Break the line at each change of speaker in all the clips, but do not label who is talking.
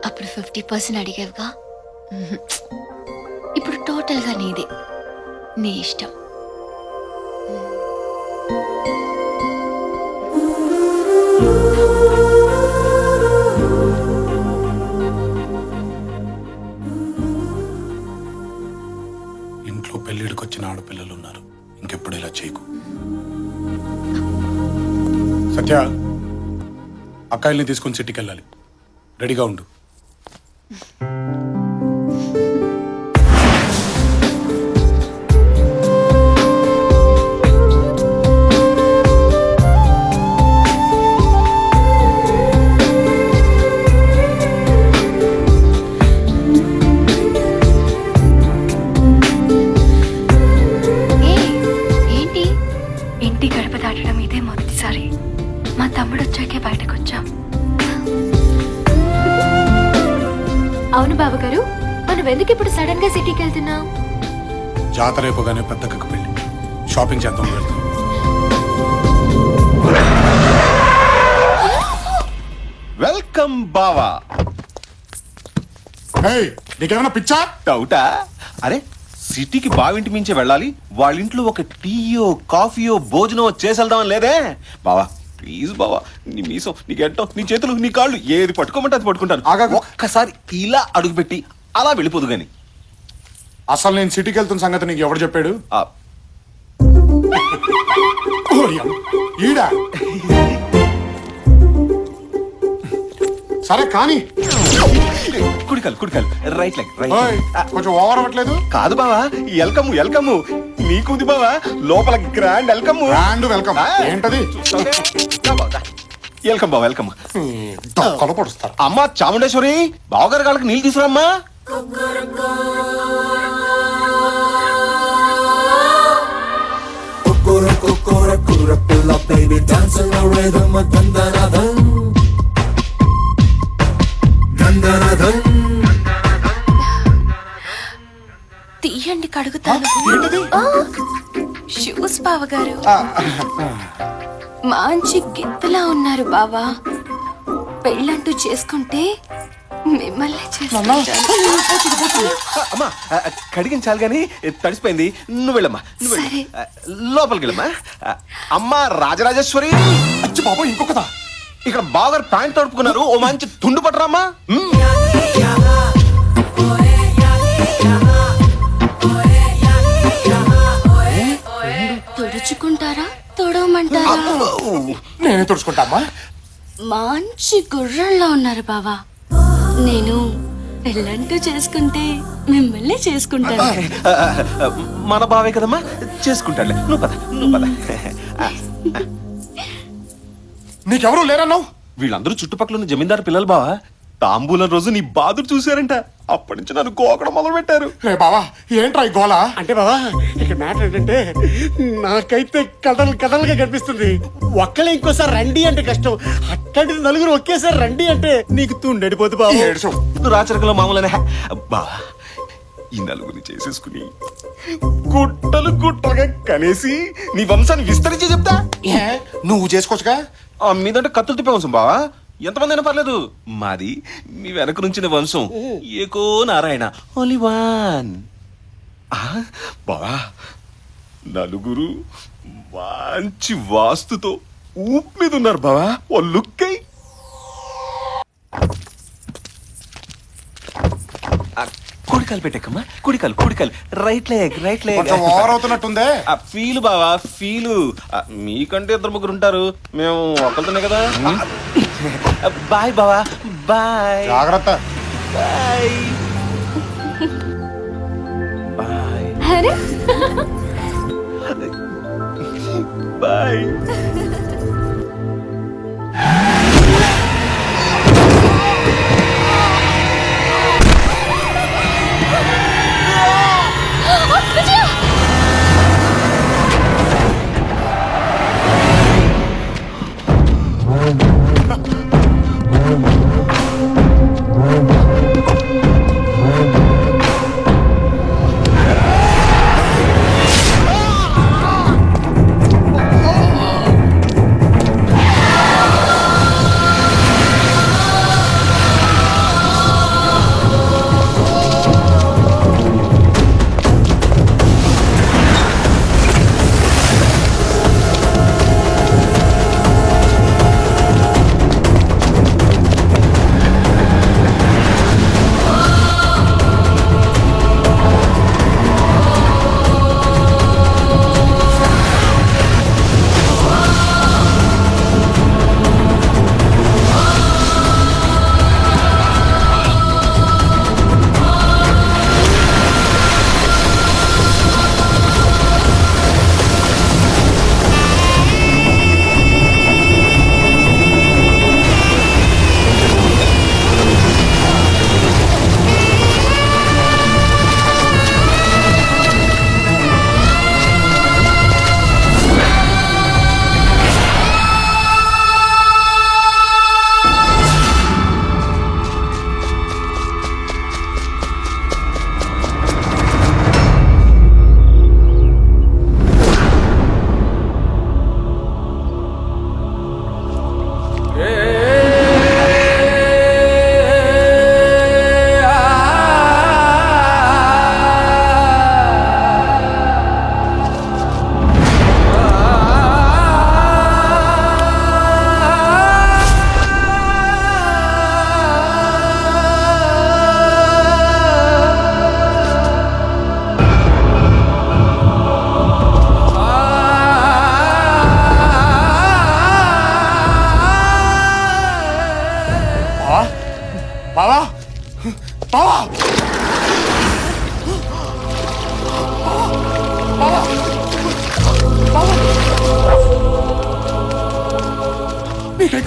అప్పుడు 50% అడిగేవిగా. ఇప్పుడు టోటల్గా నీదే. నీ ఇష్టం.
ఇంట్లో పెళ్ళిడికి వచ్చిన ఆడపిల్లలు ఉన్నారు. ఇంకెప్పుడు ఇలా చేయకు. సత్య, అక్కాయిల్ని తీసుకుని సిటీకి వెళ్ళాలి. రెడీగా ఉండు.
ఇంటి గడప దాటడం ఇదే మొదటిసారి. మా తమ్ముడు వచ్చాకే బయటకు వచ్చాం.
అవును బావగారు, మనం ఎందుకు ఇప్పుడు సడన్ గా సిటీకి వెళ్తున్నాం?
జాతర అయిపోగానే పెద్దక్కకు పెళ్ళి. షాపింగ్ చేద్దాం వెళ్తాం.
వెల్కమ్ బావా.
నీకేమైనా పిచ్చా?
డౌటా? అరే సిటీకి బావింటి మించే వెళ్ళాలి, వాళ్ళ ఇంట్లో ఒక టీయో కాఫీయో భోజనం చేసేద్దామని లేదే బావా. ప్లీజ్ బావా, నీ మీసం, నీ గెట్టం, నీ చేతులు, నీ కాళ్ళు ఏది పట్టుకోమంటే అది పట్టుకుంటాను. ఒక్కసారి ఇలా అడుగుపెట్టి అలా వెళ్ళిపోదు గాని.
అసలు నేను సిటీకి వెళ్తున్న సంగతి నీకు ఎవడు చెప్పాడు? ఈడా? సరే కానీ
కుడికాలు కుడికాలు, రైట్ లెగ్ రైట్.
కొంచెం ఓవర్ అవ్వట్లేదు?
కాదు బావా, వెల్కమ్ వెల్కమ్ నీకుంది బావా, లోపల గ్రాండ్ వెల్కమ్.
గ్రాండ్ వెల్కమ్ ఏంటది?
వెల్కమ్ బావా వెల్కమ్.
కొలపడుస్తారు.
అమ్మా చాముండేశ్వరి, బావగారి కాళ్ళకి నీళ్ళు తీసుకురామ్మా.
తీయండి, కడుగుతాను. షూస్ బావగారు. మంచి గిత్తలా ఉన్నారు బావా. పెళ్ళంటూ చేసుకుంటే మిమ్మల్ని చేసుకుంటాను.
అమ్మా కడిగించాలి గాని తడిసిపోయింది. నువ్వు వెళ్ళమ్మా, నువ్వు
సరే.
లోపలికి వెళ్ళమ్మా. అమ్మా రాజరాజేశ్వరి.
అచ్చి బాబు, ఇంకొకదా?
ఇక్కడ బావగారు ప్యాంట్ తడుపుకున్నారు, ఓ మంచి తుండు పట్టరామ్మా.
తుడుచుకుంటారా, తొడవమంటారా?
నేనే తుడుచుకుంటామా.
మంచి గుర్రంలో ఉన్నారు బావా. నేను పెళ్ళంటూ చేసుకుంటే మిమ్మల్ని చేసుకుంటాను.
మన బావే కదమ్మా, చేసుకుంటాడులే. నువ్వు పద, నువ్వు పద.
నీకెవరు లేరన్నావు?
వీళ్ళందరూ చుట్టుపక్కల ఉన్న జమీందారు పిల్లలు బావా. తాంబూలం రోజు నీ బాధలు చూశారంట, అప్పటి నుంచి నన్ను గోకడం మొదలు పెట్టారు.
రే బావా, ఏంట్రా ఈ గోలా?
అంటే బాబా, ఇక్కడ మ్యాటర్ ఏంటంటే నాకైతే కథలుగా కనిపిస్తుంది. ఒక్కలే ఇంకోసారి రండి అంటే కష్టం, అట్లాంటిది నలుగురు ఒకేసారి రండి అంటే నీకు తుండడిపోతు బాబు.
నువ్వు రాచరికంలో మామూలనే బావా. ఈ నలుగురిని చేసేసుకుని గుట్టలు గుట్టలుగా కనేసి నీ వంశాన్ని విస్తరించి చెప్తా.
నువ్వు చేసుకోవచ్చుగా.
ఆ మీదంటే కత్తులు తిప్పే వంశం బావా. ఎంతమంది అయినా పర్లేదు, మాది మీ వెనక నుంచిన వంశం. ఏకో నారాయణ, ఓన్లీ వన్. బావా, నలుగురు మంచి వాస్తుతో ఊపు మీద ఉన్నారు బావా. ఓ లుక్ అయి. కుడికాలు పెట్టకమ్మా, కుడికాలు కుడికాలు, రైట్ లెగ్ రైట్ లెగ్.
కొంచెం ఓవర్ అవుతున్నట్టుందే.
ఫీలు బావా, ఫీలు. మీకంటే ఇద్దరు ముగ్గురు ఉంటారు, మేము ఒకరితోనే కదా. బాయ్ బావా, బాయ్.
జాగ్రత్త.
బాయ్ బాయ్
అరే
బాయ్.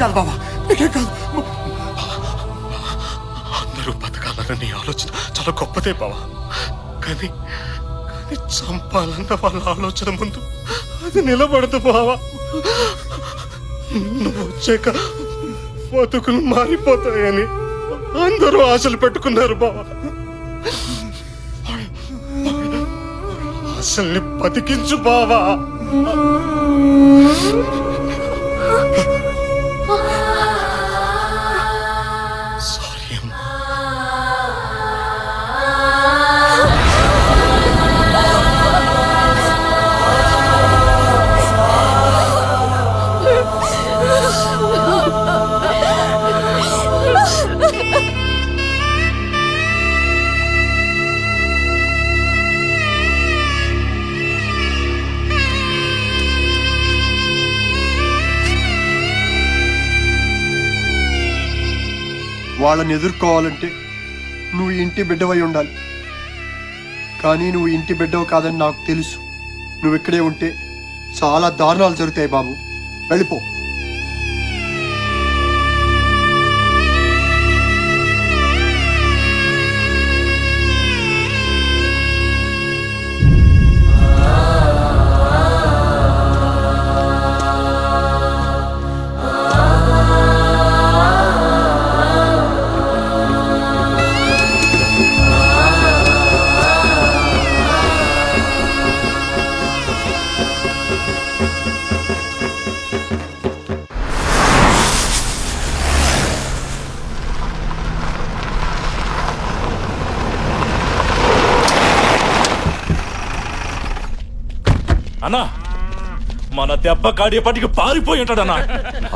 కాదు బాబా, నీకేం కాదు.
అందరూ బతకాలన్న ఆలోచన చాలా గొప్పదే బావా. కానీ చంపాలన్న వాళ్ళ ఆలోచన ముందు అది నిలబడదు బావా. నువ్వు వచ్చాక బతుకులు మారిపోతాయని అందరూ ఆశలు పెట్టుకున్నారు బావా. ఆశల్ని బతికించు బావా. సారీ అమ్మా.
వాళ్ళని ఎదుర్కోవాలంటే నువ్వు ఇంటి బిడ్డవై ఉండాలి. కానీ నువ్వు ఇంటి బిడ్డవు కాదని నాకు తెలుసు. నువ్వు ఇక్కడే ఉంటే చాలా దారుణాలు జరుగుతాయి బాబు. వెళ్ళిపో.
అన్నా మన దెబ్బ కాడేపటికి పారిపోయి ఉంటాడన్నా.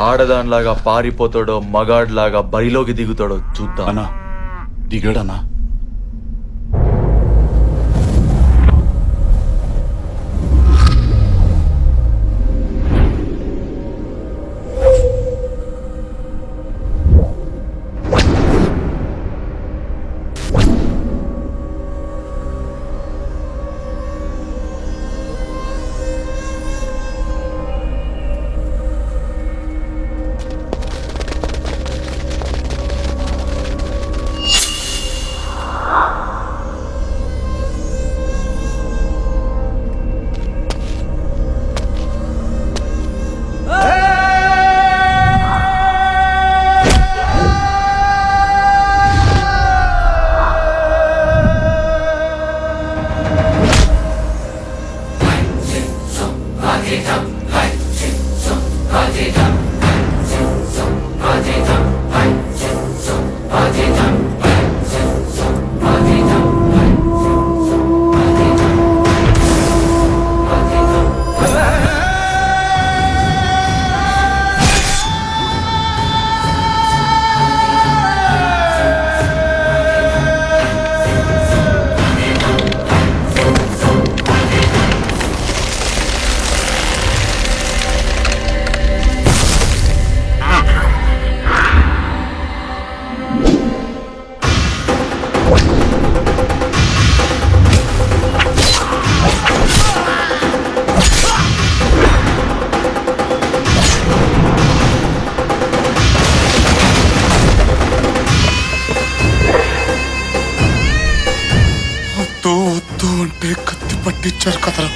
ఆడదానిలాగా పారిపోతాడో మగాడ్లాగా బరిలోకి దిగుతాడో చూద్దాం.
అన్నా దిగాడన్నా. వద్దు అంటే కత్తి పట్టించారు కదరా.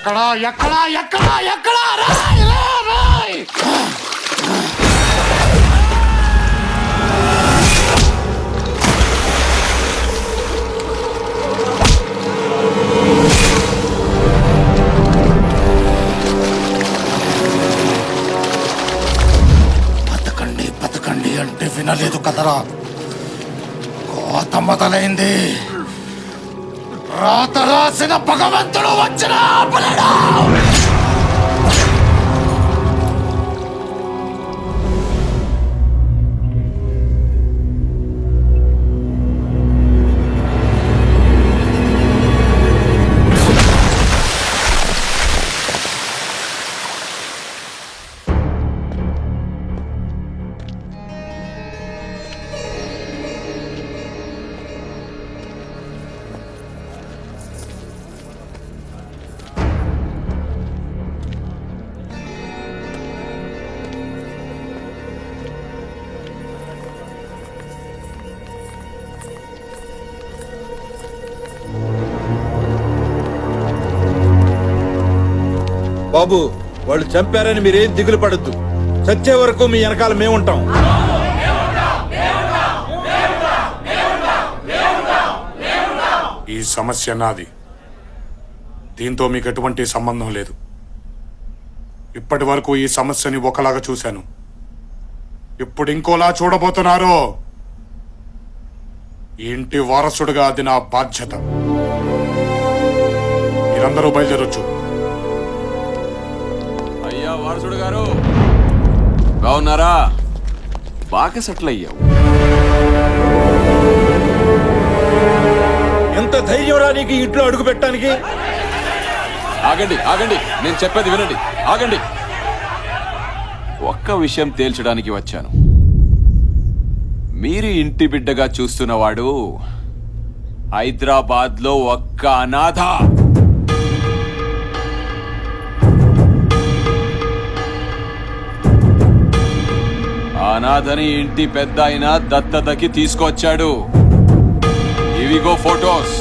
ఎక్కడా ఎక్కడా ఎక్కడా ఎక్కడా రాయ్ రాయ్ బతకండి బతకండి అంటే వినలేదు కదరా. కోత మొదలైంది. రాత రాసిన భగవంతుడు వచ్చిన ఆపలేడు.
బాబు వాళ్ళు చంపారని మీరేం దిగులు పడద్దు. చచ్చే వరకు మీ వెనకాల మేముంటాం.
ఈ సమస్య నాది. దీంతో మీకు ఎటువంటి సంబంధం లేదు. ఇప్పటి వరకు ఈ సమస్యని ఒకలాగా చూశాను. ఇప్పుడు ఇంకోలా చూడబోతున్నారు. ఈ ఇంటి వారసుడుగా అది నా బాధ్యత. మీరందరూ బయలుదేరొచ్చు.
అయ్యా వారసుడు గారు, బాగున్నారా? బాగా సెటిల్ అయ్యావు.
ఎంత ధైర్యం రా నీకు ఇంట్లో అడుగు పెట్టడానికి?
ఆగండి ఆగండి, నేను చెప్పేది వినండి. ఆగండి. ఒక్క విషయం తేల్చడానికి వచ్చాను. మీరు ఇంటి బిడ్డగా చూస్తున్నవాడు హైదరాబాద్ లో ఒక్క అనాథ. అనాథని ఇంటి పెద్ద ఆయన దత్తతకి తీసుకొచ్చాడు. ఇవిగో ఫోటోస్.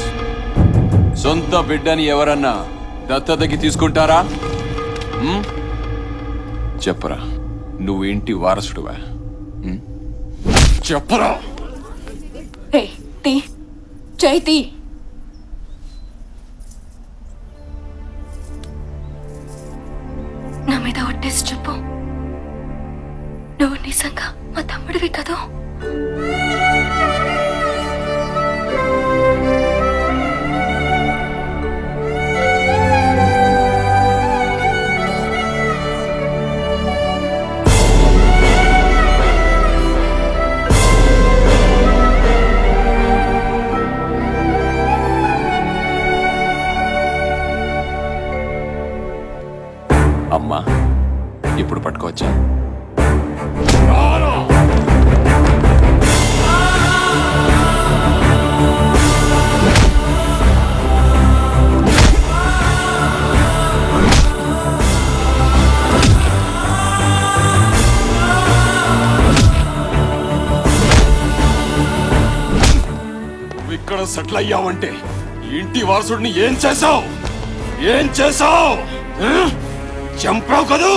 సొంత బిడ్డని ఎవరన్నా దత్తతకి తీసుకుంటారా? చెప్పరా, నువ్వు ఇంటి వారసుడువా? చెప్పరా.
చైతి, నా మీద ఒట్టేసి చెప్పు, నువ్వు నిజంగా మా తమ్ముడివి కదా?
అమ్మా, ఇప్పుడు పట్టుకోవచ్చా? ఇక్కడ సెటిల్ అయ్యావంటే ఇంటి వారసుడిని ఏం చేశావు? చంపావు కదూ?